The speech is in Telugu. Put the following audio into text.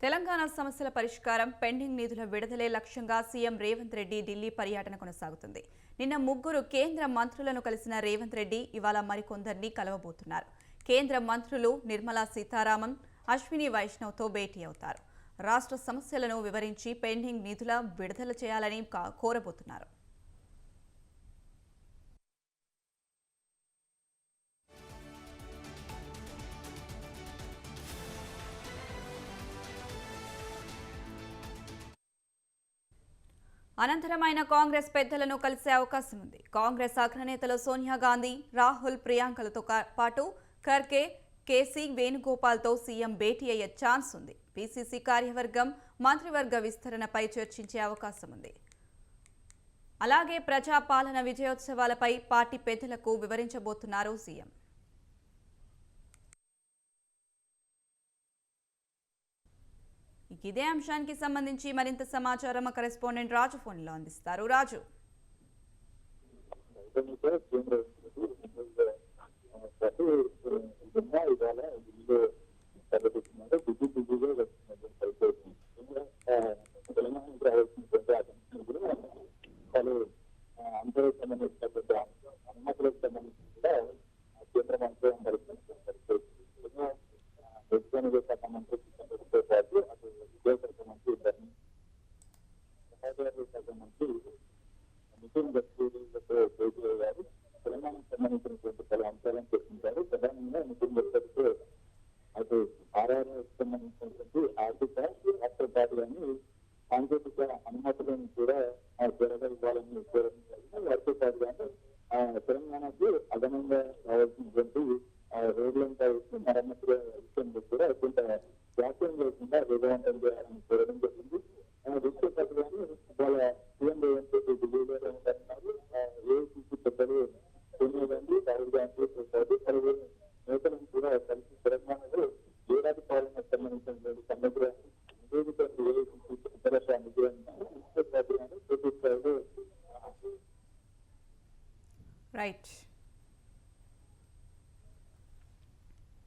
తెలంగాణ సమస్యల పరిష్కారం, పెండింగ్ నిధుల విడుదలే లక్ష్యంగా సీఎం రేవంత్ రెడ్డి ఢిల్లీ పర్యటన కొనసాగుతుంది. నిన్న 3 కేంద్ర మంత్రులను కలిసిన రేవంత్ రెడ్డి ఇవాళ మరికొందరిని కలవబోతున్నారు. కేంద్ర మంత్రులు నిర్మలా సీతారామన్, అశ్విని వైష్ణవ్తో భేటీ అవుతారు. రాష్ట్ర సమస్యలను వివరించి పెండింగ్ నిధుల విడుదల చేయాలని కోరబోతున్నారు. అనంతరం ఆయన కాంగ్రెస్ పెద్దలను కలిసే అవకాశం ఉంది. కాంగ్రెస్ అగ్రనేతలు సోనియా గాంధీ, రాహుల్, ప్రియాంకలతో పాటు ఖర్గే, కేసీ వేణుగోపాల్తో సీఎం భేటీ అయ్యే ఛాన్స్ ఉంది. పీసీసీ కార్యవర్గం, మంత్రివర్గ విస్తరణపై చర్చించే అవకాశం ఉంది. అలాగే ప్రజాపాలన విజయోత్సవాలపై పార్టీ పెద్దలకు వివరించబోతున్నారు సీఎం. ఇదే అంశానికి సంబంధించి మరింత సమాచారం మా కరెస్పాండెంట్ రాజు ఫోన్లో అందిస్తారు. రాజు, సాంకేతిక అనుమతులను కూడా జరగవాలని వారితో పాటుగా తెలంగాణకు అదనంగా రావాల్సినటువంటి రోడ్లంతా వచ్చి మరమ్మతుల విషయంలో కూడా కొంత వ్యాఖ్యం లేకుండా వేగవంతం చేయాలని కోరడం జరిగింది. వీటితో పాటుగానే వాళ్ళ సీఎం రేవంత్ రెడ్డి ఢిల్లీలో ఉంటున్నారు. ఏఐసీసీ పెద్దలు సోనియా గాంధీ, రాహుల్ గాంధీతో పాటు పలువురు నేతలను కూడా కలిసి తెలంగాణలో ఏడాది పాలన సంబంధించినటువంటి సమగ్ర రైట్.